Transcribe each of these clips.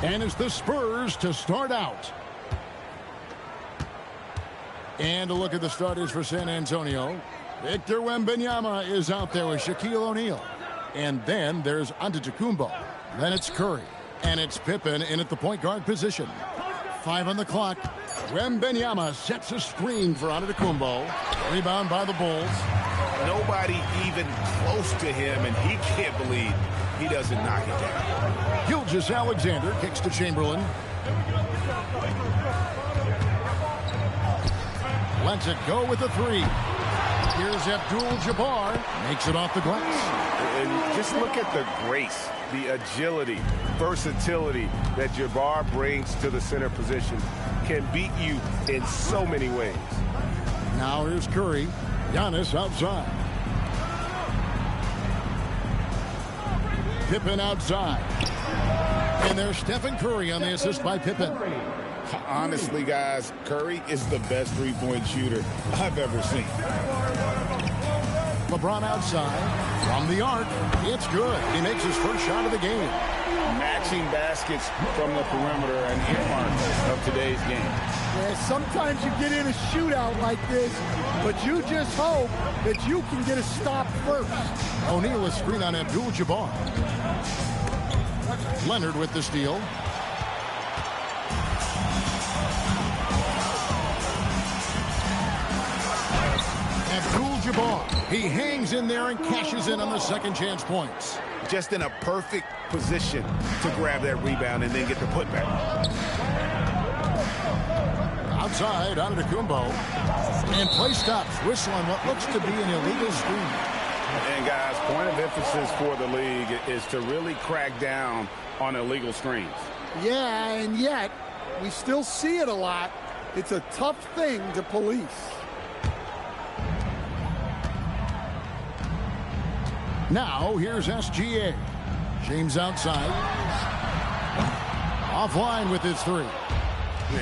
And it's the Spurs to start out. And a look at the starters for San Antonio. Victor Wembanyama is out there with Shaquille O'Neal. And then there's Antetokounmpo. Then it's Curry. And it's Pippen in at the point guard position. 5 on the clock. Wembanyama sets a screen for Antetokounmpo. Rebound by the Bulls. Nobody even close to him, and he can't believe he doesn't knock it down. Gilgeous-Alexander kicks to Chamberlain. Lets it go with the 3. Here's Abdul-Jabbar. Makes it off the glass. And just look at the grace, the agility, versatility that Jabbar brings to the center position. Can beat you in so many ways. Now here's Curry. Giannis outside. Pippen outside. And there's Stephen Curry on the assist by Pippen. Honestly, guys, Curry is the best three-point shooter I've ever seen. LeBron outside. From the arc. It's good. He makes his first shot of the game. Matching baskets from the perimeter and earmarks of today's game. Yeah, sometimes you get in a shootout like this, but you just hope that you can get a stop first. O'Neal is screen on Abdul-Jabbar. Leonard with the steal. Abdul-Jabbar. He hangs in there and cashes in on the second chance points. Just in a perfect position to grab that rebound and then get the putback. Outside, Antetokounmpo. And play stops. Whistle on what looks to be an illegal screen. And guys, point of emphasis for the league is to really crack down on illegal screens. Yeah, and yet we still see it a lot. It's a tough thing to police. Now here's SGA. James outside. Offline with his 3.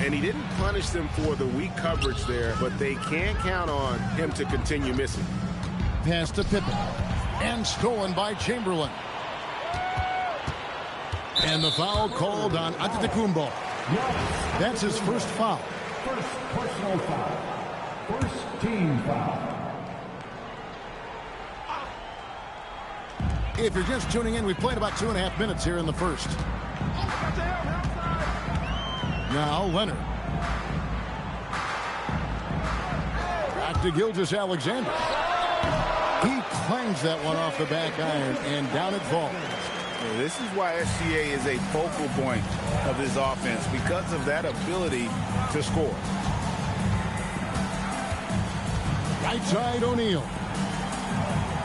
And he didn't punish them for the weak coverage there, but they can count on him to continue missing. Pass to Pippen. And stolen by Chamberlain. And the foul called on Antetokounmpo. That's his first foul. First personal foul. First team foul. If you're just tuning in, we've played about 2.5 minutes here in the first. Now Leonard. Back to Gilgeous-Alexander. He clangs that one off the back iron, and down it falls. This is why SGA is a focal point of this offense, because of that ability to score. Right side, O'Neal.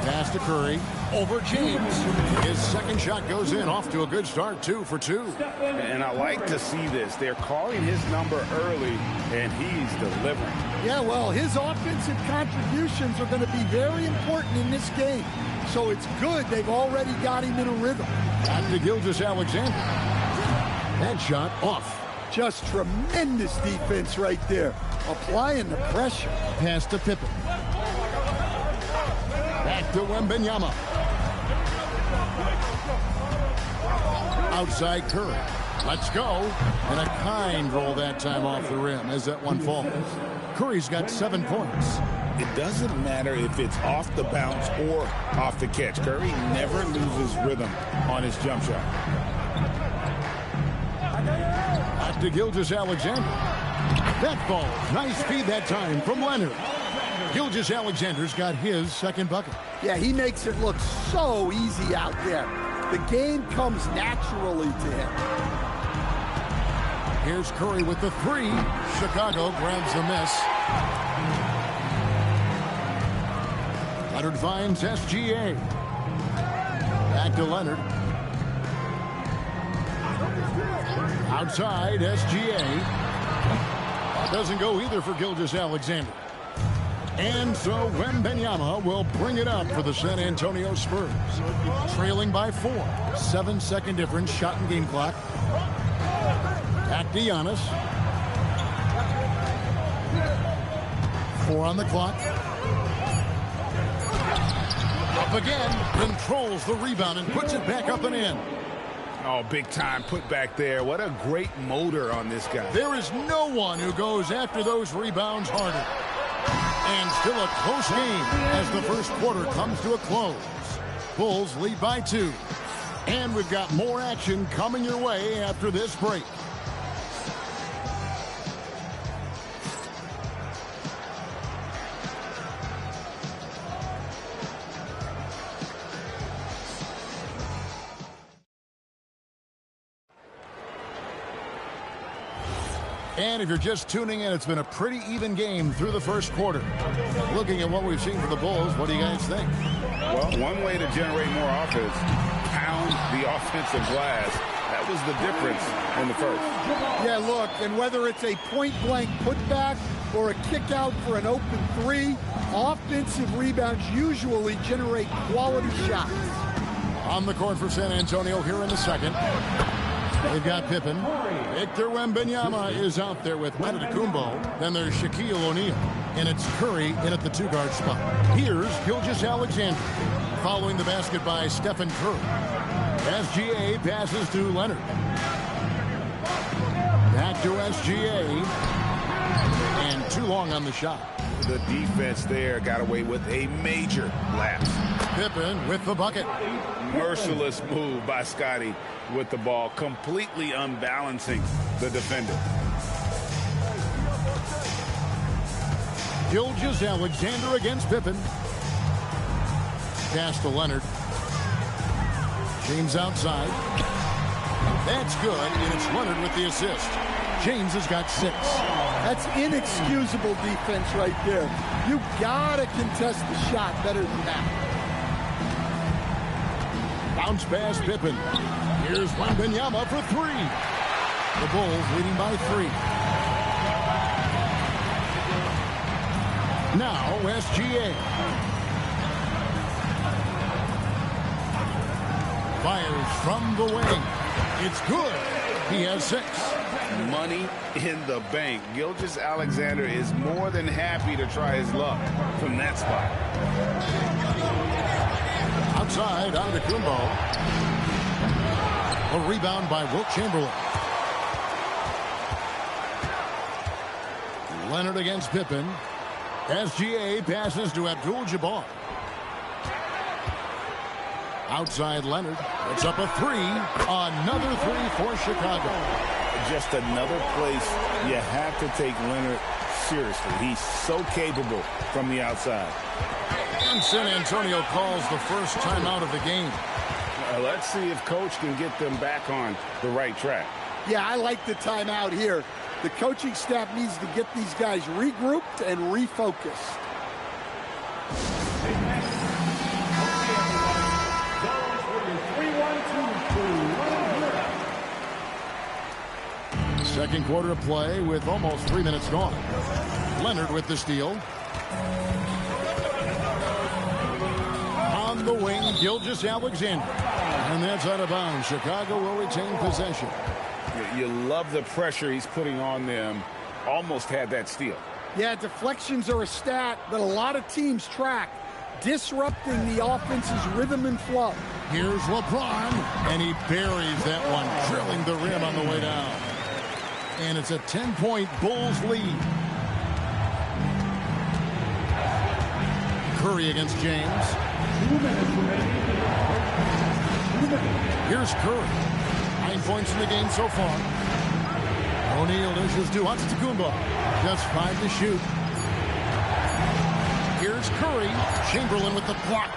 Pass to Curry. Over James. His second shot goes in. Off to a good start. 2 for 2. And I like to see this. They're calling his number early, and he's delivering. Yeah, well, his offensive contributions are going to be very important in this game. So it's good they've already got him in a rhythm. Back to Gilgeous-Alexander. That shot off. Just tremendous defense right there. Applying the pressure. Pass to Pippen. Back to Wembanyama. Outside Curry. Let's go. And a kind roll that time off the rim as that one falls. Curry's got 7 points. It doesn't matter if it's off the bounce or off the catch. Curry never loses rhythm on his jump shot. Back to Gilgeous-Alexander. That falls. Nice feed that time from Leonard. Gilgeous-Alexander's got his second bucket. Yeah, he makes it look so easy out there. The game comes naturally to him. Here's Curry with the 3. Chicago grabs the miss. Leonard finds SGA. Back to Leonard. Outside, SGA. Doesn't go either for Gilgeous-Alexander. And so Wembanyama will bring it up for the San Antonio Spurs. Trailing by 4. 7-second difference, shot and game clock. Back to Giannis. 4 on the clock. Up again. Controls the rebound and puts it back up and in. Oh, big time put back there. What a great motor on this guy. There is no one who goes after those rebounds harder. And still a close game as the first quarter comes to a close. Bulls lead by 2. And we've got more action coming your way after this break. And if you're just tuning in, it's been a pretty even game through the first quarter. Looking at what we've seen for the Bulls, what do you guys think? Well, one way to generate more offense, pound the offensive glass. That was the difference in the first. Yeah, look, and whether it's a point-blank putback or a kick out for an open 3, offensive rebounds usually generate quality shots. On the court for San Antonio here in the second. They've got Pippen. Victor Wembanyama is out there with Antetokounmpo. Then there's Shaquille O'Neal. And it's Curry in at the 2-guard spot. Here's Gilgeous-Alexander. Following the basket by Stephen Curry. SGA passes to Leonard. Back to SGA. And too long on the shot. The defense there got away with a major lapse. Pippen with the bucket. Merciless move by Scottie with the ball, completely unbalancing the defender. Gilgeous-Alexander against Pippen. Pass to Leonard. James outside. That's good, and it's Leonard with the assist. James has got 6. That's inexcusable defense right there. You gotta contest the shot better than that. Bounce pass Pippen. Here's Wembanyama for 3. The Bulls leading by 3. Now SGA. Fires from the wing. It's good. He has 6. Money in the bank. Gilgeous-Alexander is more than happy to try his luck from that spot. Outside, Antetokounmpo. A rebound by Wilt Chamberlain. Leonard against Pippen. SGA passes to Abdul-Jabbar. Outside Leonard. It's up a 3. Another 3 for Chicago. Just another place you have to take Leonard seriously. He's so capable from the outside. And San Antonio calls the first timeout of the game. Let's see if Coach can get them back on the right track. Yeah, I like the timeout here. The coaching staff needs to get these guys regrouped and refocused. Second quarter of play with almost 3 minutes gone. Leonard with the steal. On the wing, Gilgeous-Alexander. And that's out of bounds. Chicago will retain possession. You love the pressure he's putting on them. Almost had that steal. Yeah, deflections are a stat that a lot of teams track, disrupting the offense's rhythm and flow. Here's LeBron, and he buries that one, drilling the rim on the way down. And it's a 10-point Bulls lead. Curry against James. Here's Curry. 9 points in the game so far. O'Neal dishes to Antetokounmpo. Just 5 to shoot. Here's Curry. Chamberlain with the block.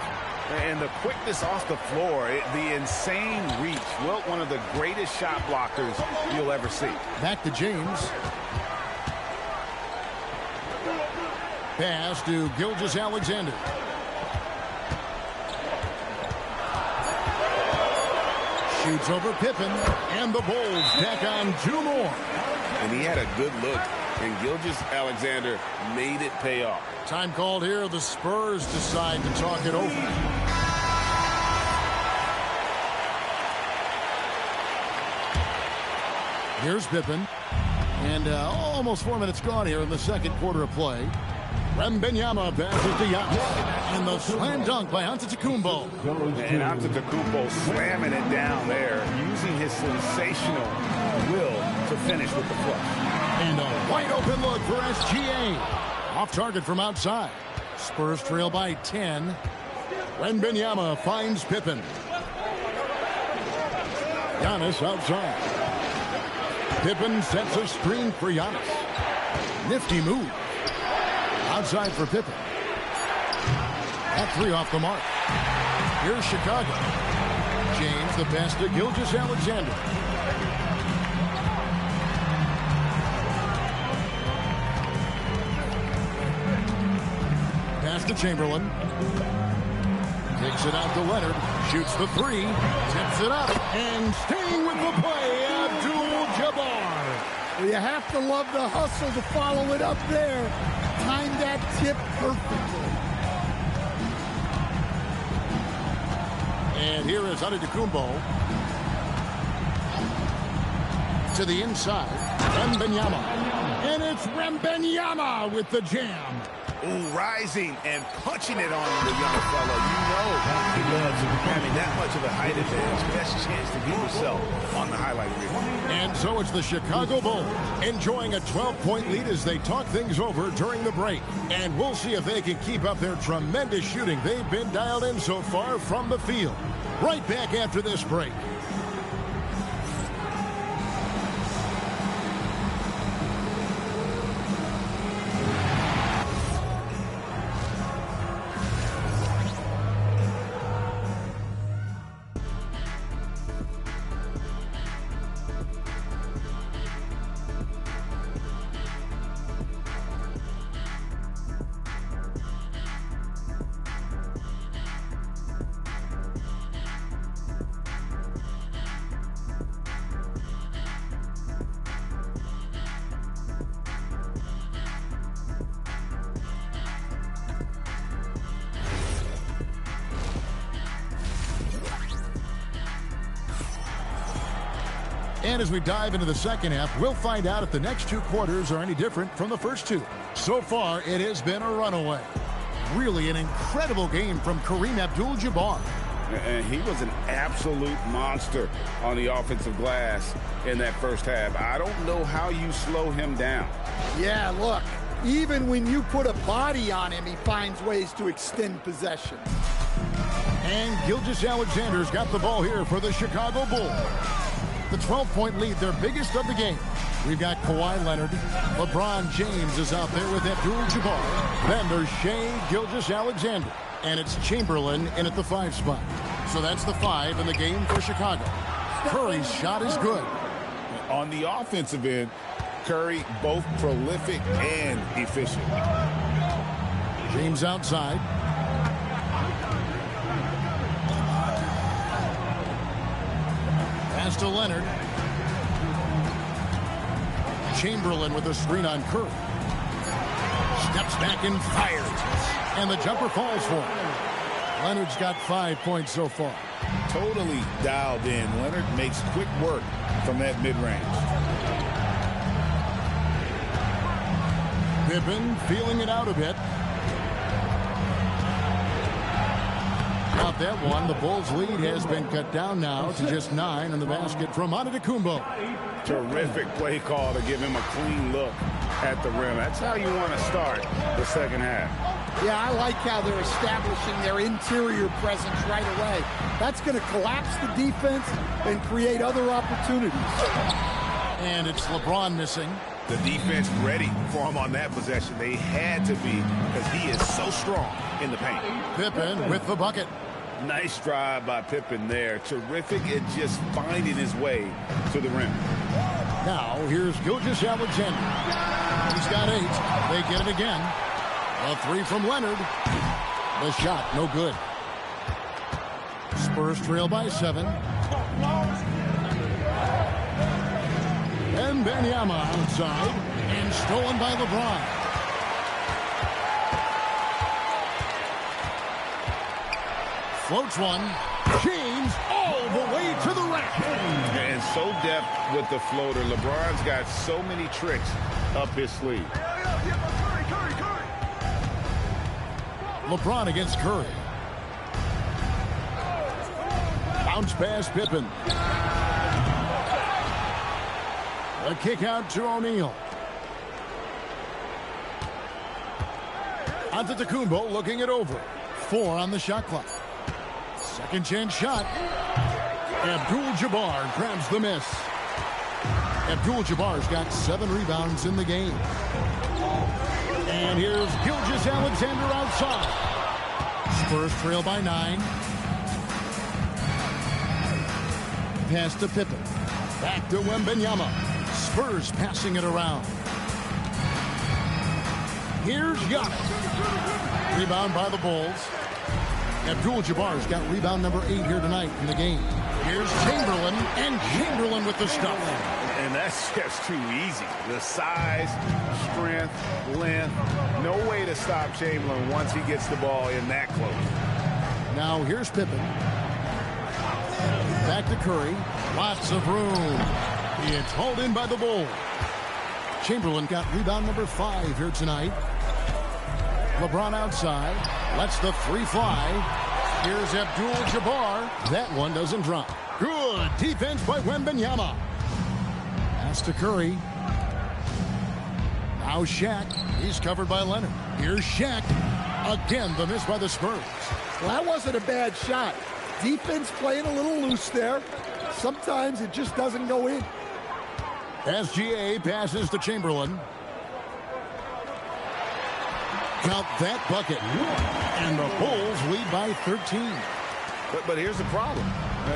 And the quickness off the floor, the insane reach. Wilt, one of the greatest shot blockers you'll ever see. Back to James. Pass to Gilgeous-Alexander. Shoots over Pippen, and the Bulls tack on 2 more. And he had a good look, and Gilgeous-Alexander made it pay off. Time called here. The Spurs decide to talk it over. Here's Pippen. And almost 4 minutes gone here in the second quarter of play. Wembanyama passes to Giannis. And the slam dunk by Antetokounmpo. And Antetokounmpo slamming it down there, using his sensational will to finish with the flush. And a wide open look for SGA. Off target from outside. Spurs trail by 10. Wembanyama finds Pippen. Giannis outside. Pippen sets a screen for Giannis. Nifty move. Outside for Pippen. That 3 off the mark. Here's Chicago. James the pass to Gilgeous-Alexander. Pass to Chamberlain. Takes it out to Leonard. Shoots the 3. Tips it up. And staying with the play, Abdul-Jabbar. Well, you have to love the hustle to follow it up there. Timed that tip perfectly. And here is Antetokounmpo. To the inside. Wembanyama. And it's Wembanyama with the jam. Ooh, rising and punching it on the young fella. You know he loves having that much of a height advantage. Best chance to get yourself on the highlight reel. And so it's the Chicago Bulls enjoying a 12-point lead as they talk things over during the break. And we'll see if they can keep up their tremendous shooting they've been dialed in so far from the field. Right back after this break. And as we dive into the second half, we'll find out if the next 2 quarters are any different from the first 2. So far, it has been a runaway. Really an incredible game from Kareem Abdul-Jabbar. And he was an absolute monster on the offensive glass in that first half. I don't know how you slow him down. Yeah, look, even when you put a body on him, he finds ways to extend possession. And Gilgeous-Alexander's got the ball here for the Chicago Bulls. The 12-point lead, their biggest of the game. We've got Kawhi Leonard. LeBron James is out there with Abdul-Jabbar. Then there's Shai Gilgeous-Alexander. And it's Chamberlain in at the 5 spot. So that's the 5 in the game for Chicago. Curry's shot is good. On the offensive end, Curry both prolific and efficient. James outside. Pass to Leonard. Chamberlain with a screen on Curry. Steps back and fires. And the jumper falls for him. Leonard's got 5 points so far. Totally dialed in. Leonard makes quick work from that mid-range. Pippen feeling it out a bit. Not that one. The Bulls' lead has been cut down now to just 9 on the basket from Antetokounmpo. Terrific play call to give him a clean look at the rim. That's how you want to start the second half. Yeah, I like how they're establishing their interior presence right away. That's going to collapse the defense and create other opportunities. And it's LeBron missing. The defense ready for him on that possession. They had to be because he is so strong in the paint. Pippen with the bucket. Nice drive by Pippen there. Terrific at just finding his way to the rim. Now here's Gilgeous-Alexander. He's got 8. They get it again. A 3 from Leonard. The shot, no good. Spurs trail by 7. And Wembanyama outside. And stolen by LeBron. Floats one. James all the way to the rack. And so deft with the floater. LeBron's got so many tricks up his sleeve. LeBron against Curry. Bounce pass Pippen. A kick out to O'Neal. Antetokounmpo looking it over. 4 on the shot clock. Second chance shot. Abdul-Jabbar grabs the miss. Abdul-Jabbar's got 7 rebounds in the game. And here's Gilgeous-Alexander outside. Spurs trail by 9. Pass to Pippen. Back to Wembanyama. Spurs passing it around. Here's Giannis. Rebound by the Bulls. Abdul-Jabbar's got rebound number 8 here tonight in the game. Here's Chamberlain, and Chamberlain with the stuff. And that's just too easy. The size, strength, length. No way to stop Chamberlain once he gets the ball in that close. Now here's Pippen. Back to Curry. Lots of room. It's hauled in by the Bulls. Chamberlain got rebound number 5 here tonight. LeBron outside. Lets the 3 fly. Here's Abdul-Jabbar. That one doesn't drop. Good defense by Wembanyama. Pass to Curry. Now Shaq. He's covered by Leonard. Here's Shaq. Again, the miss by the Spurs. Well, that wasn't a bad shot. Defense playing a little loose there. Sometimes it just doesn't go in. SGA passes to Chamberlain. Count that bucket. And the Bulls lead by 13. But here's the problem.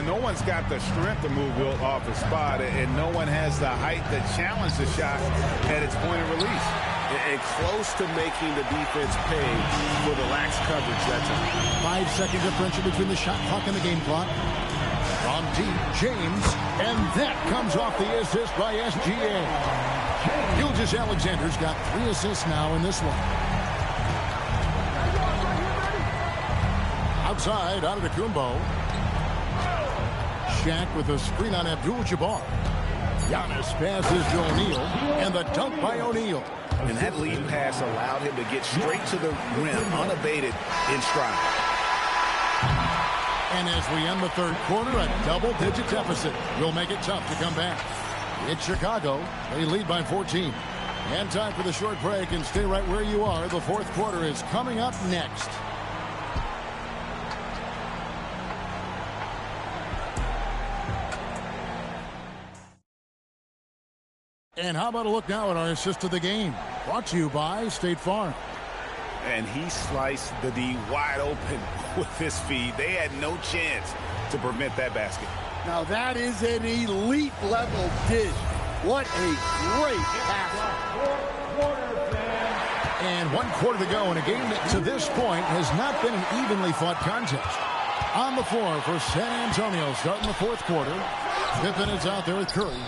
No one's got the strength to move Wilt off his spot, and no one has the height to challenge the shot at its point of release. And close to making the defense pay for the lax coverage that time. 5-second differential between the shot clock and the game clock. From deep, James, and that comes off the assist by SGA. Gilgeous-Alexander's got 3 assists now in this one. Outside, Antetokounmpo. Shaq with a screen on Abdul-Jabbar. Giannis passes to O'Neal, and the dunk by O'Neal. And that lead pass allowed him to get straight to the rim, unabated in stride. And as we end the third quarter, a double-digit deficit will make it tough to come back. It's Chicago. They lead by 14. And time for the short break, and stay right where you are. The fourth quarter is coming up next. And how about a look now at our assist of the game? Brought to you by State Farm. And he sliced the D wide open with his feet. They had no chance to prevent that basket. Now that is an elite level dish. What a great pass. And 1 quarter to go in a game that to this point has not been an evenly fought contest. On the floor for San Antonio starting the 4th quarter. Pippen is out there with Curry.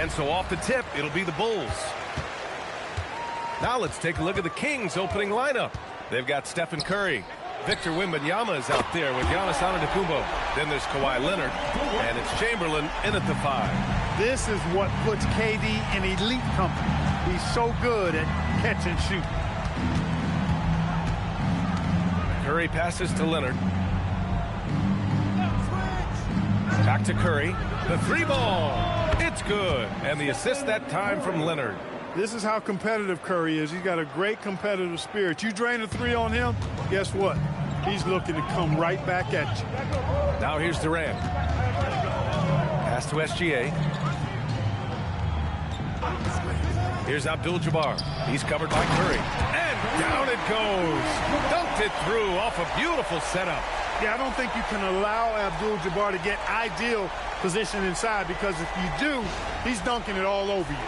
And so off the tip, it'll be the Bulls. Now let's take a look at the Kings opening lineup. They've got Stephen Curry. Victor Wembanyama is out there with Giannis Antetokounmpo. Then there's Kawhi Leonard, and it's Chamberlain in at the 5. This is what puts KD in elite company. He's so good at catch and shoot. Curry passes to Leonard. Back to Curry. The 3-ball. It's good. And the assist that time from Leonard. This is how competitive Curry is. He's got a great competitive spirit. You drain a 3 on him, guess what? He's looking to come right back at you. Now here's Durant. Pass to SGA. Here's Abdul-Jabbar. He's covered by Curry. And down it goes. Dunked it through off a beautiful setup. Yeah, I don't think you can allow Abdul-Jabbar to get ideal position inside, because if you do, he's dunking it all over you.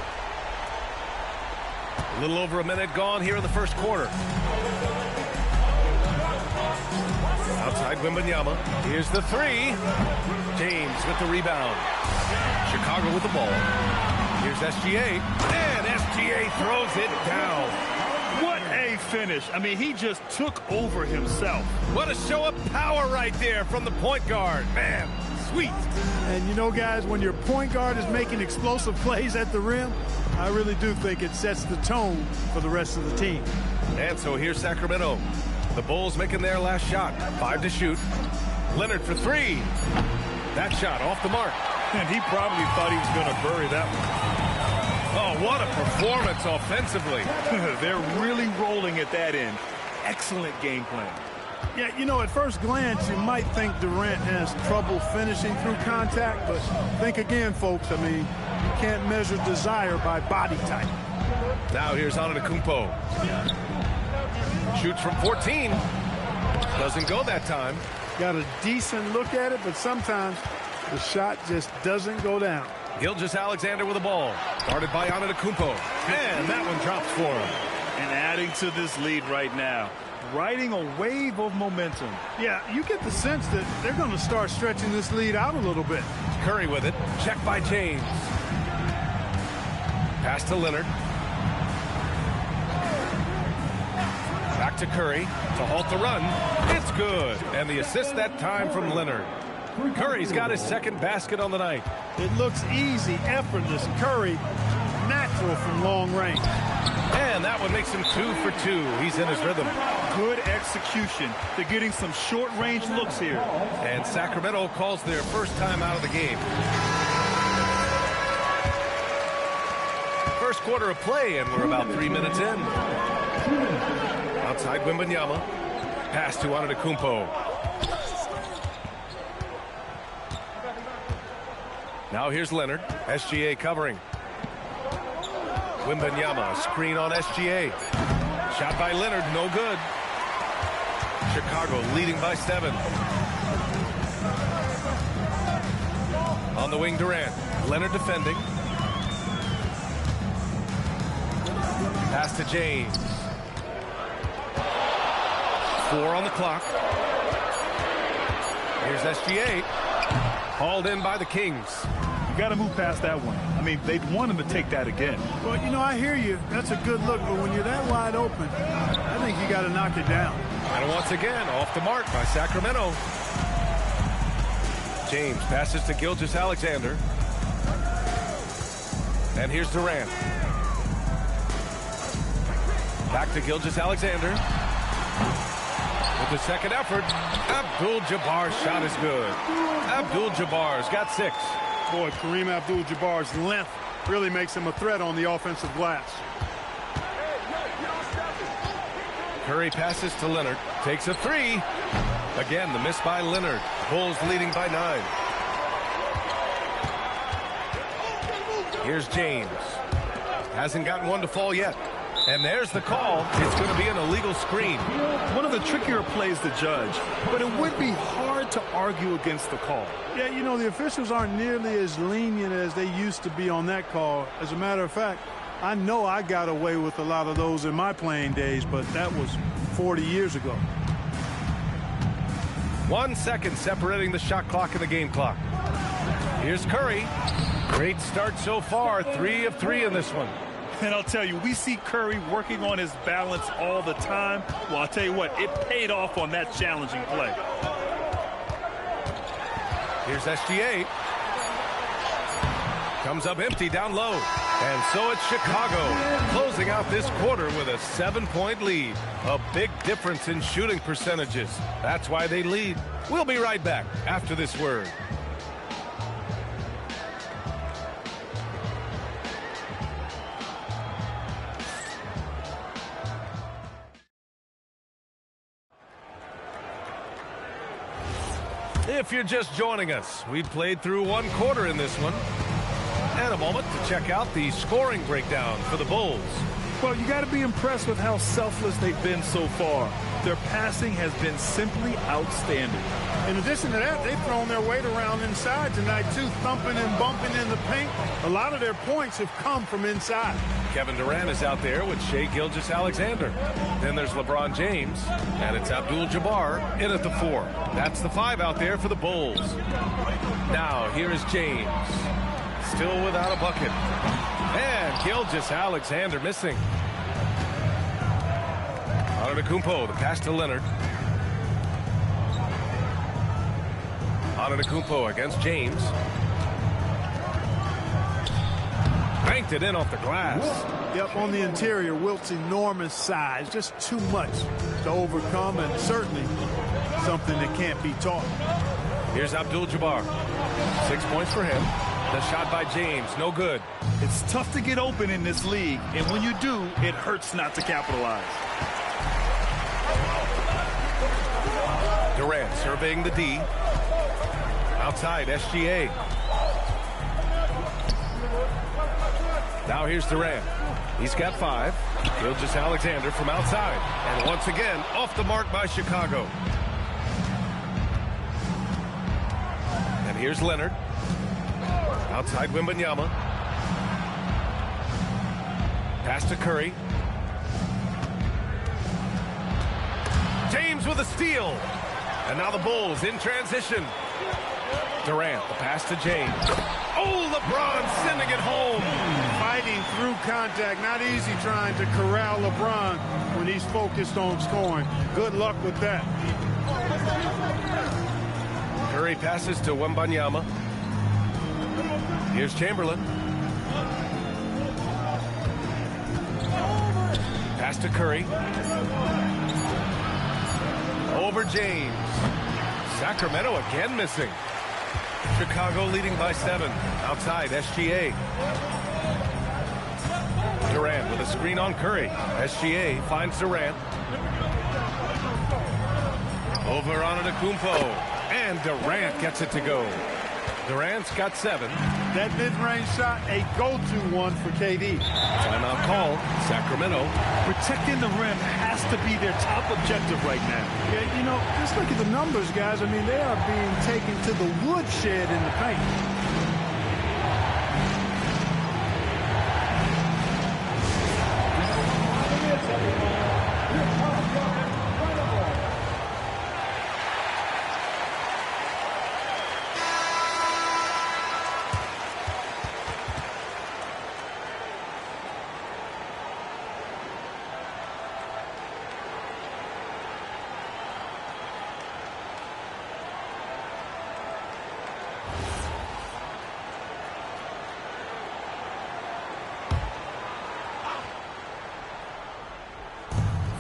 A little over a minute gone here in the first quarter. Outside Wembanyama. Here's the 3. James with the rebound. Chicago with the ball. Here's SGA. And SGA throws it down. What a finish. I mean, he just took over himself. What a show of power right there from the point guard. Man, sweet. And you know, guys, when your point guard is making explosive plays at the rim, I really do think it sets the tone for the rest of the team. And so here's Sacramento. The Bulls making their last shot. 5 to shoot. Leonard for 3. That shot off the mark. And he probably thought he was going to bury that one. Oh, what a performance offensively. They're really rolling at that end. Excellent game plan. Yeah, you know, at first glance, you might think Durant has trouble finishing through contact, but think again, folks. I mean, you can't measure desire by body type. Now here's Antetokounmpo. Shoots from 14. Doesn't go that time. Got a decent look at it, but sometimes the shot just doesn't go down. Gilgeous-Alexander with the ball. Guarded by Antetokounmpo. And that one drops for him. And adding to this lead right now. Riding a wave of momentum. Yeah, you get the sense that they're going to start stretching this lead out a little bit. Curry with it. Checked by James. Pass to Leonard. Back to Curry to halt the run. It's good. And the assist that time from Leonard. Curry's got his second basket on the night. It looks easy, effortless. Curry, natural from long range. And that one makes him 2 for 2. He's in his rhythm. Good execution. They're getting some short-range looks here. And Sacramento calls their first time out of the game. First quarter of play, and we're about 3 minutes in. Outside Wembanyama. Pass to Antetokounmpo. Now here's Leonard. SGA covering. Wembanyama, screen on SGA. Shot by Leonard, no good. Chicago leading by 7. On the wing, Durant. Leonard defending. Pass to James. 4 on the clock. Here's SGA. Hauled in by the Kings. You got to move past that one. I mean, they'd want him to take that again. Well, you know, I hear you. That's a good look, but when you're that wide open, I think you got to knock it down. And once again, off the mark by Sacramento. James passes to Gilgeous-Alexander. And here's Durant. Back to Gilgeous-Alexander. With the second effort, Abdul-Jabbar's shot is good. Abdul-Jabbar's got 6. Boy, Kareem Abdul-Jabbar's length really makes him a threat on the offensive glass. Curry passes to Leonard. Takes a 3. Again, the miss by Leonard. Bulls leading by 9. Here's James. Hasn't gotten one to fall yet. And there's the call. It's going to be an illegal screen. One of the trickier plays to judge, but it would be hard to argue against the call. Yeah, you know, the officials aren't nearly as lenient as they used to be on that call. As a matter of fact, I know I got away with a lot of those in my playing days, but that was 40 years ago. 1 second separating the shot clock and the game clock. Here's Curry. Great start so far. 3 of 3 in this one. And I'll tell you, we see Curry working on his balance all the time. Well, I'll tell you what, it paid off on that challenging play. Here's SGA. Comes up empty down low. And so it's Chicago closing out this quarter with a 7-point lead. A big difference in shooting percentages. That's why they lead. We'll be right back after this word. If you're just joining us, we played through 1 quarter in this one. And a moment to check out the scoring breakdown for the Bulls. Well, you got to be impressed with how selfless they've been so far. Their passing has been simply outstanding. In addition to that, they've thrown their weight around inside tonight, too, thumping and bumping in the paint. A lot of their points have come from inside. Kevin Durant is out there with Shai Gilgeous-Alexander. Then there's LeBron James, and it's Abdul-Jabbar in at the 4. That's the 5 out there for the Bulls. Now, here is James. Still without a bucket. And Gilgeous-Alexander missing. Antetokounmpo, the pass to Leonard. Antetokounmpo against James. Banked it in off the glass. Yep, on the interior, Wilt's enormous size. Just too much to overcome, and certainly something that can't be taught. Here's Abdul-Jabbar. 6 points for him. The shot by James, no good. It's tough to get open in this league, and when you do, it hurts not to capitalize. Durant surveying the D. Outside, SGA. Now here's Durant. He's got 5. Gilgeous-Alexander from outside. And once again, off the mark by Chicago. And here's Leonard. Outside Wembanyama. Pass to Curry. James with a steal. And now the Bulls in transition. Durant, the pass to James. Oh, LeBron sending it home. Fighting through contact. Not easy trying to corral LeBron when he's focused on scoring. Good luck with that. Curry passes to Wembanyama. Here's Chamberlain. Pass to Curry. Over James. Sacramento again missing. Chicago leading by 7. Outside, SGA. Durant with a screen on Curry. SGA finds Durant. Over on Antetokounmpo. And Durant gets it to go. Durant's got 7. That mid-range shot, a go-to one for KD. Timeout called. Sacramento. Protecting the rim has to be their top objective right now. Yeah, you know, just look at the numbers, guys. I mean, they are being taken to the woodshed in the paint.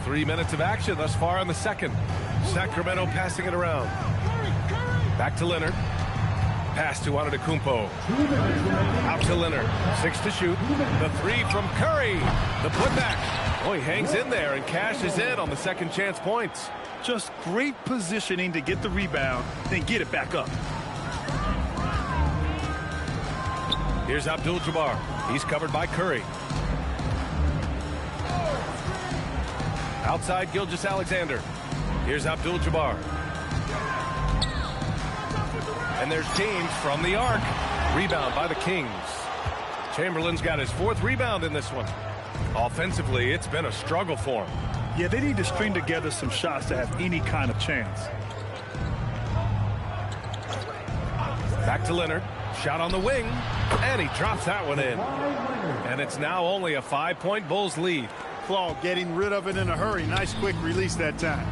Three minutes of action thus far in the second. Sacramento passing it around. Back to Leonard. Pass to Antetokounmpo. Out to Leonard. 6 to shoot. The 3 from Curry. The putback. Oh, he hangs in there and cashes in on the second chance points. Just great positioning to get the rebound, then get it back up. Here's Abdul-Jabbar. He's covered by Curry. Outside Gilgeous-Alexander. Here's Abdul-Jabbar. And there's James from the arc. Rebound by the Kings. Chamberlain's got his 4th rebound in this one. Offensively, it's been a struggle for him. Yeah, they need to string together some shots to have any kind of chance. Back to Leonard. Shot on the wing. And he drops that one in. And it's now only a 5-point Bulls lead. Claw getting rid of it in a hurry. Nice quick release that time.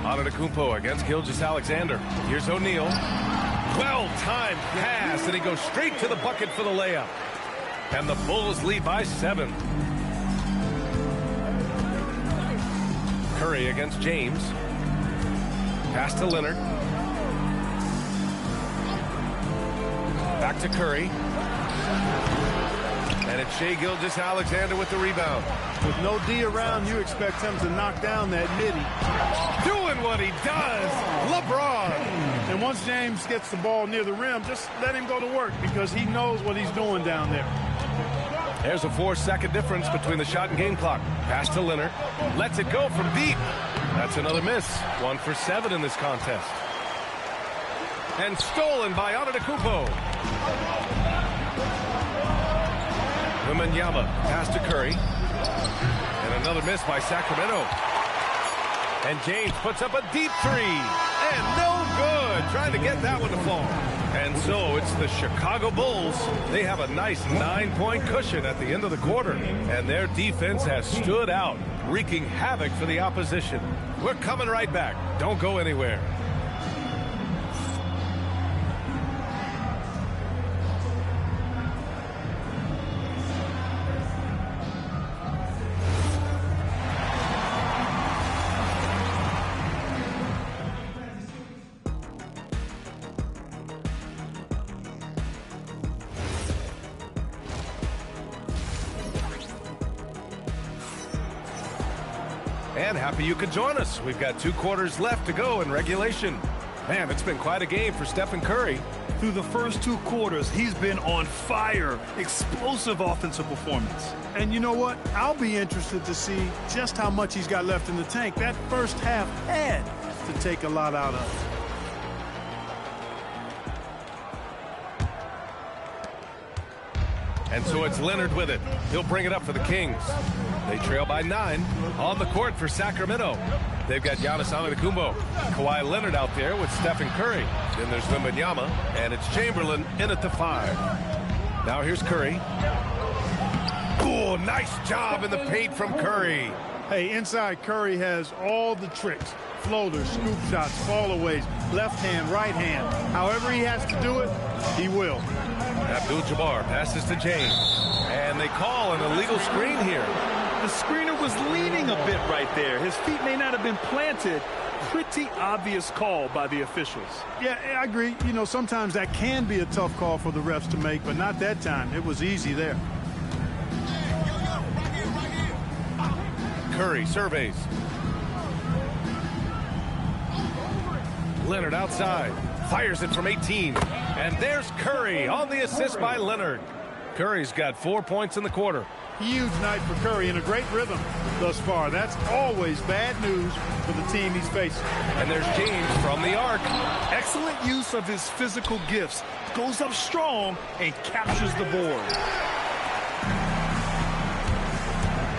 Antetokounmpo against Gilgeous-Alexander. Here's O'Neal. Well-timed pass, and he goes straight to the bucket for the layup. And the Bulls lead by 7. Curry against James. Pass to Leonard. Back to Curry. And it's Shai Gilgeous-Alexander with the rebound. With no D around, you expect him to knock down that midi. Doing what he does, LeBron. And once James gets the ball near the rim, just let him go to work because he knows what he's doing down there. There's a 4-second difference between the shot and game clock. Pass to Leonard. Lets it go from deep. That's another miss. 1 for 7 in this contest. And stolen by Antetokounmpo. Wembanyama pass to Curry. And another miss by Sacramento. And James puts up a deep 3. And no good. Trying to get that one to fall. And so it's the Chicago Bulls. They have a nice 9-point cushion at the end of the quarter. And their defense has stood out, wreaking havoc for the opposition. We're coming right back. Don't go anywhere. And happy you could join us. We've got 2 quarters left to go in regulation. Man, it's been quite a game for Stephen Curry. Through the first 2 quarters, he's been on fire. Explosive offensive performance. And you know what? I'll be interested to see just how much he's got left in the tank. That first half had to take a lot out of. And so it's Leonard with it. He'll bring it up for the Kings. They trail by 9 on the court for Sacramento. They've got Giannis Antetokounmpo, Kawhi Leonard out there with Stephen Curry. Then there's Wembanyama, and it's Chamberlain in at the 5. Now here's Curry. Oh, nice job in the paint from Curry. Hey, inside Curry has all the tricks. Floaters, scoop shots, fallaways, left hand, right hand. However he has to do it, he will. Abdul-Jabbar passes to James. And they call an illegal screen here. The screener was leaning a bit right there. His feet may not have been planted. Pretty obvious call by the officials. Yeah, I agree. You know, sometimes that can be a tough call for the refs to make, but not that time. It was easy there. Curry surveys. Leonard outside. Fires it from 18. And there's Curry on the assist by Leonard. Curry's got 4 points in the quarter. Huge night for Curry in a great rhythm thus far. That's always bad news for the team he's facing. And there's James from the arc. Excellent use of his physical gifts. Goes up strong and captures the board.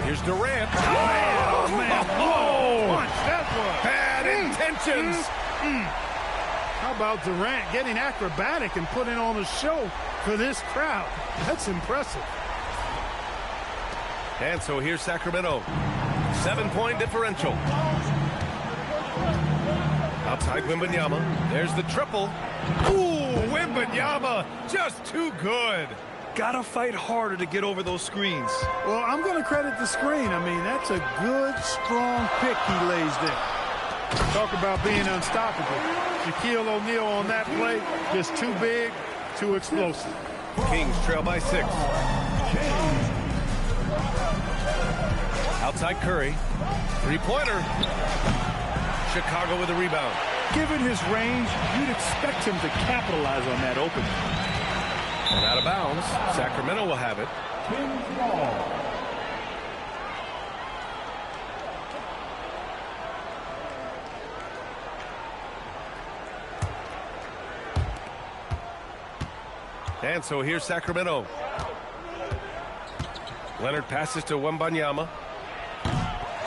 Here's Durant. Oh, man. Oh, Punch, that was. bad intentions. How about Durant getting acrobatic and putting on a show for this crowd? That's impressive. And so here's Sacramento. 7-point differential. Outside Wembanyama. There's the triple. Ooh, Wembanyama just too good. Gotta fight harder to get over those screens. Well, I'm going to credit the screen. I mean, that's a good, strong pick he lays there. Talk about being unstoppable. Shaquille O'Neal on that play, just too big, too explosive. Kings trail by 6. Outside Curry. 3-pointer. Chicago with a rebound. Given his range, you'd expect him to capitalize on that opening. And out of bounds. Sacramento will have it. And so here's Sacramento. Leonard passes to Wembanyama.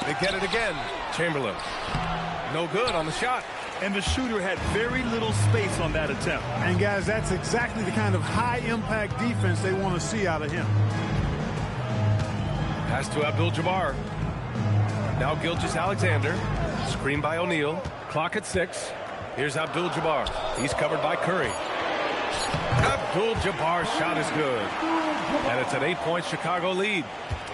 They get it again. Chamberlain. No good on the shot. and the shooter had very little space on that attempt. And, guys, that's exactly the kind of high-impact defense they want to see out of him. Pass to Abdul-Jabbar. Now Gilgeous-Alexander. Screen by O'Neal. Clock at 6. Here's Abdul-Jabbar. He's covered by Curry. Abdul-Jabbar's shot is good. And it's an 8-point Chicago lead.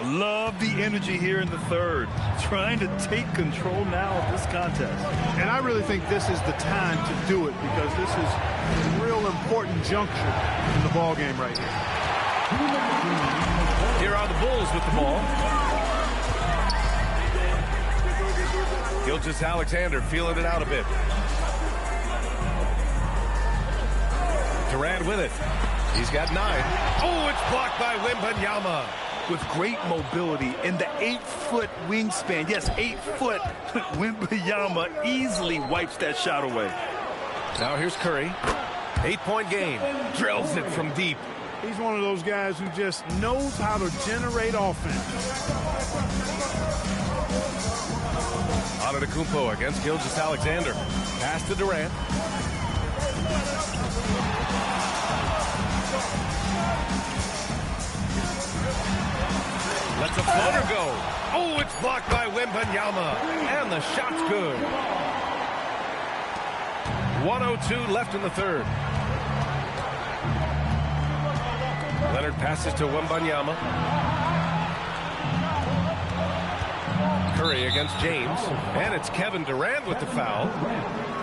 Love the energy here in the third. Trying to take control now of this contest. And I really think this is the time to do it because this is a real important juncture in the ball game right here. Here are the Bulls with the ball. Gilgeous-Alexander feeling it out a bit. Durant with it. He's got 9. Oh, it's blocked by Wembanyama. With great mobility and the 8-foot wingspan. Yes, 8 foot. Wembanyama easily wipes that shot away. Now here's Curry. 8-point game. Drills it from deep. He's one of those guys who just knows how to generate offense. Antetokounmpo against Gilgeous-Alexander. Pass to Durant. Lets a floater go. Oh, it's blocked by Wembanyama. And the shot's good. 1:02 left in the third. Leonard passes to Wembanyama. Curry against James. And it's Kevin Durant with the foul.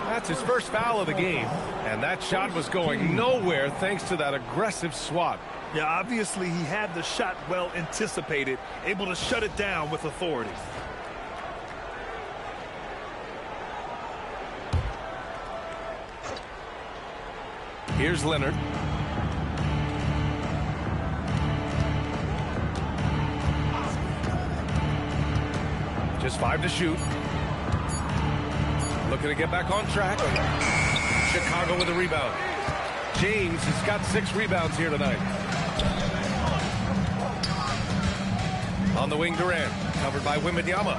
That's his first foul of the game. And that shot was going nowhere thanks to that aggressive swat. Yeah, obviously he had the shot well anticipated, able to shut it down with authority. Here's Leonard. Just 5 to shoot. Looking to get back on track. Chicago with a rebound. James has got 6 rebounds here tonight. On the wing, Durant. Covered by Wembanyama.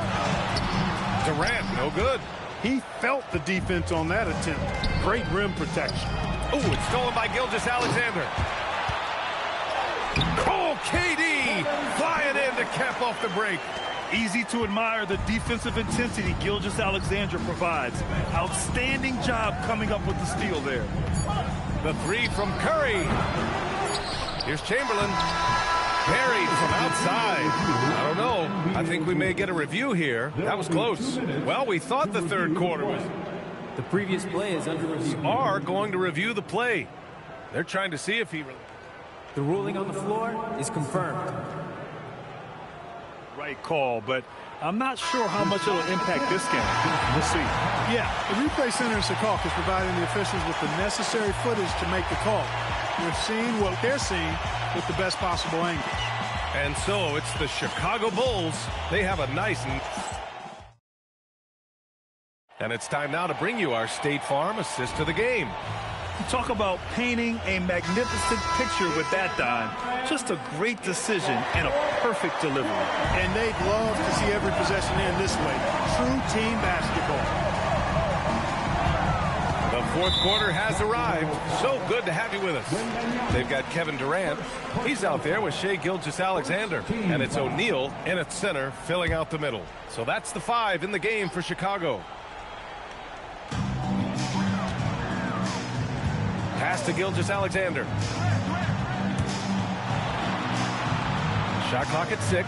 Durant, no good. He felt the defense on that attempt. Great rim protection. Oh, it's stolen by Gilgeous-Alexander. Oh, KD flying in to cap off the break. Easy to admire the defensive intensity Gilgeous-Alexander provides. Outstanding job coming up with the steal there. The 3 from Curry. Here's Chamberlain. Buried from outside. I don't know. I think we may get a review here. That was close. Well, we thought the third quarter was... The previous play is under review. Are going to review the play. They're trying to see if he... The ruling on the floor is confirmed. Right call, but I'm not sure how much it'll impact this game. We'll see. Yeah, the replay center in Secaucus is providing the officials with the necessary footage to make the call. They're seeing what they're seeing with the best possible angle. And so it's the Chicago Bulls. They have a nice... And it's time now to bring you our State Farm assist of the game. You talk about painting a magnificent picture with that dime. Just a great decision and a perfect delivery. And they'd love to see every possession end this way. True team basketball. The fourth quarter has arrived. So good to have you with us. They've got Kevin Durant. He's out there with Shai Gilgeous-Alexander. And it's O'Neal in at center, filling out the middle. So that's the 5 in the game for Chicago. Pass to Gilgeous-Alexander. Shot clock at 6.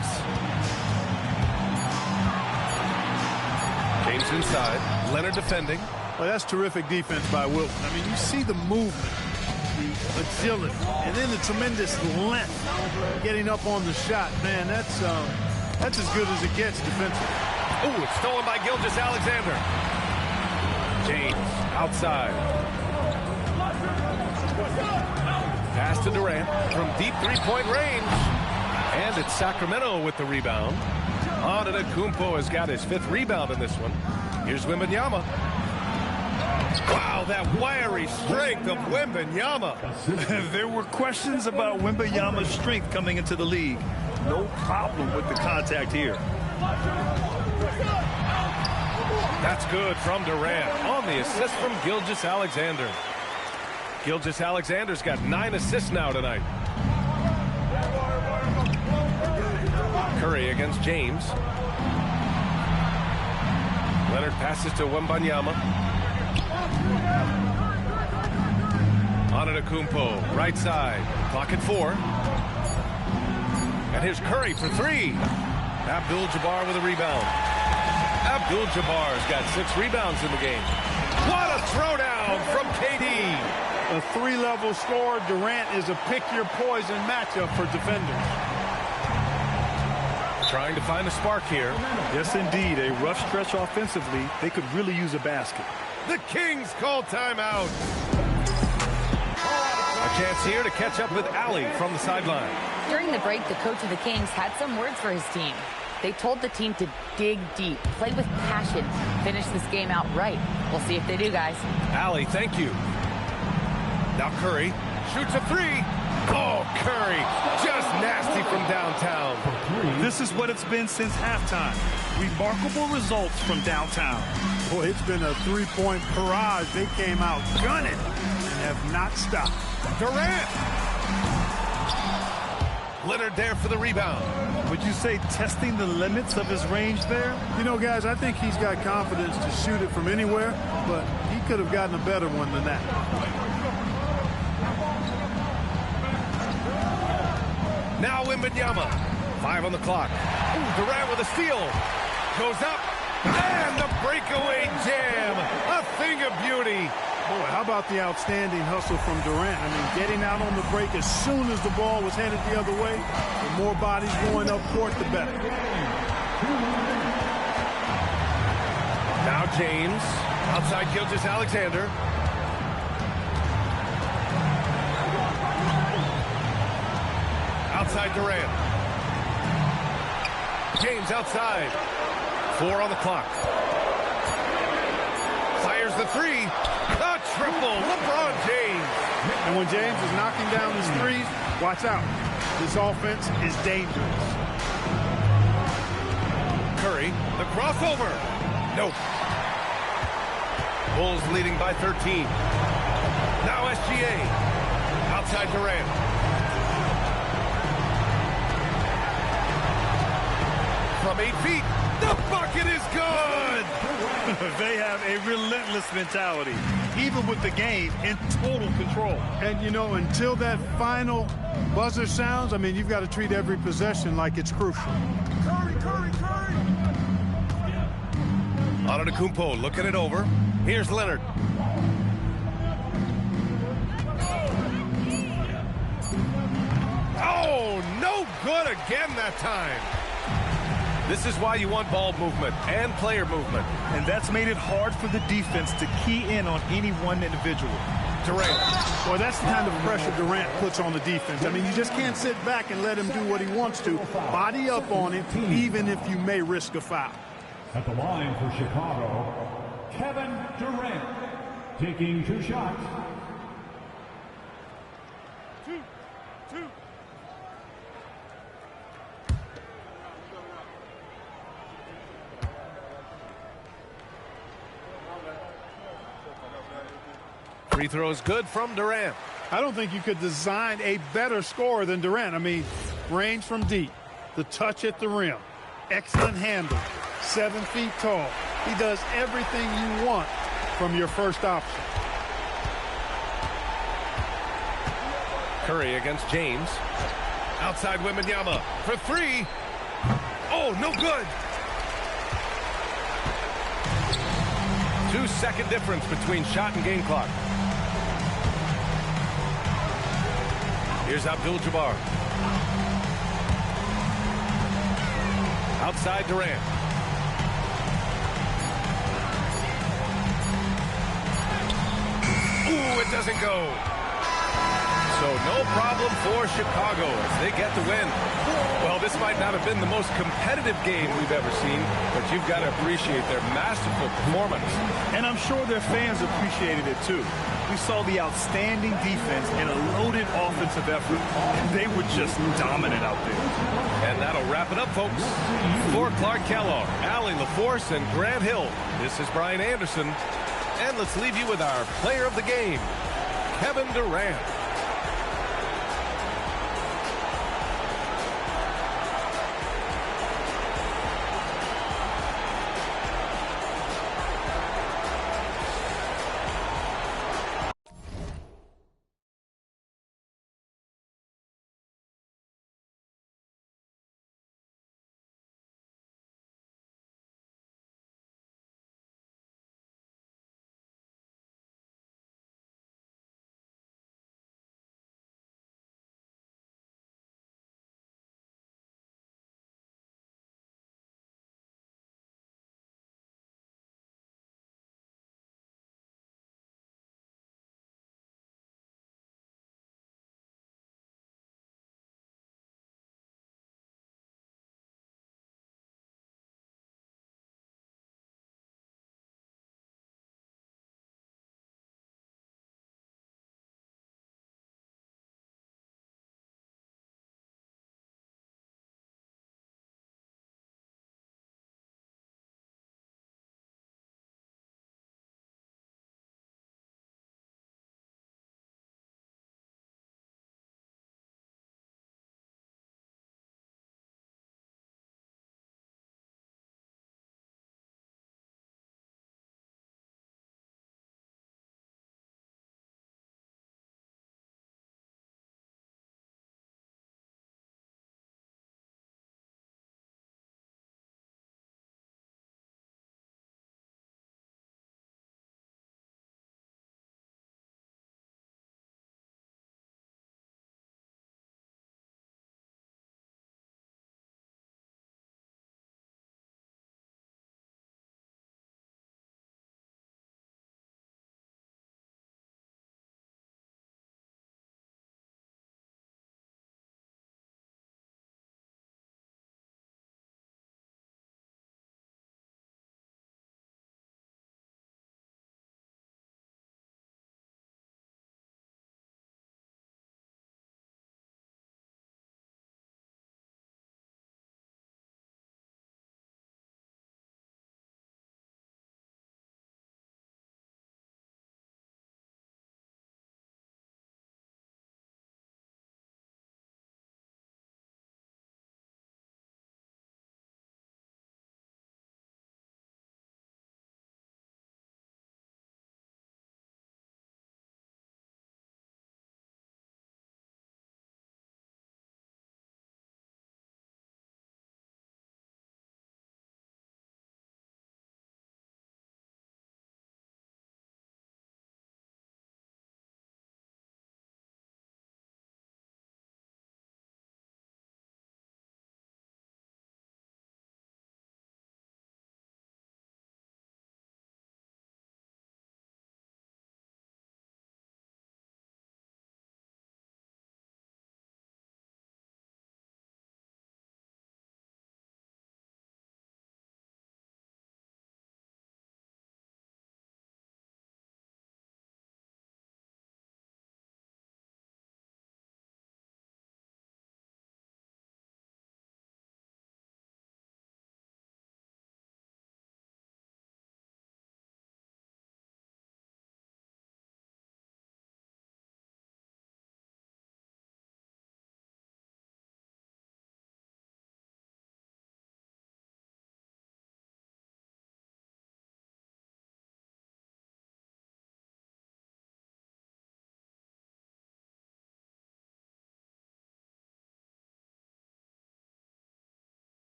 James inside. Leonard defending. Well, that's terrific defense by Wilton. I mean, you see the movement, the agility, and then the tremendous length getting up on the shot. Man, that's as good as it gets defensively. Oh, it's stolen by Gilgeous-Alexander. James outside. Pass to Durant from deep three-point range. And it's Sacramento with the rebound. Antetokounmpo has got his 5th rebound in this one. Here's Wembanyama. Wow, that wiry strength of Wembanyama. There were questions about Wembanyama's strength coming into the league. No problem with the contact here. That's good from Durant on the assist from Gilgeous-Alexander. Gilgeous-Alexander's got 9 assists now tonight. Curry against James. Leonard passes to Wembanyama. Antetokounmpo, right side. Clock at 4. And here's Curry for 3. Abdul-Jabbar with a rebound. Abdul-Jabbar's got 6 rebounds in the game. What a throwdown from KD. A 3-level scorer. Durant is a pick-your-poison matchup for defenders. Trying to find a spark here. Yes, indeed. A rough stretch offensively. They could really use a basket. The Kings call timeout. A chance here to catch up with Allie from the sideline. During the break, the coach of the Kings had some words for his team. They told the team to dig deep, play with passion, finish this game out right. We'll see if they do, guys. Allie, thank you. Now Curry shoots a 3. Oh, Curry, just nasty from downtown. This is what it's been since halftime. Remarkable results from downtown. Boy, it's been a 3-point barrage. They came out gunning and have not stopped. Durant. Leonard there for the rebound. Would you say testing the limits of his range there? You know, guys, I think he's got confidence to shoot it from anywhere, but he could have gotten a better one than that. Now Wembanyama. 5 on the clock. Ooh, Durant with a steal. Goes up. And the breakaway jam. A thing of beauty. Boy, how about the outstanding hustle from Durant? I mean, getting out on the break as soon as the ball was headed the other way. The more bodies going up court, the better. Now James. Outside Gilgeous-Alexander. Outside Durant. James outside. 4 on the clock. Fires the 3. A triple. LeBron James. And when James is knocking down his threes, watch out. This offense is dangerous. Curry, the crossover. Nope. Bulls leading by 13. Now SGA. Outside Durant. From 8 feet, the bucket is good! They have a relentless mentality, even with the game in total control. And, you know, until that final buzzer sounds, I mean, you've got to treat every possession like it's crucial. Curry! Antetokounmpo looking it over. Here's Leonard. Oh, no good again that time. This is why you want ball movement and player movement. And that's made it hard for the defense to key in on any one individual. Durant. Well, that's the kind of pressure Durant puts on the defense. I mean, you just can't sit back and let him do what he wants to. Body up on him, even if you may risk a foul. At the line for Chicago, Kevin Durant, taking 2 shots. 2. Free throw is good from Durant. I don't think you could design a better scorer than Durant. I mean, range from deep, the touch at the rim, excellent handle, 7 feet tall. He does everything you want from your first option. Curry against James. Outside Wembanyama for 3. Oh, no good. 2-second difference between shot and game clock. Here's Abdul-Jabbar. Outside Durant. Ooh, it doesn't go. So no problem for Chicago as they get the win. Well, this might not have been the most competitive game we've ever seen, but you've got to appreciate their masterful performance. And I'm sure their fans appreciated it too. We saw the outstanding defense and a loaded offensive effort. They were just dominant out there. And that'll wrap it up, folks. For Clark Kellogg, Allie LaForce, and Grant Hill, this is Brian Anderson. And let's leave you with our player of the game, Kevin Durant.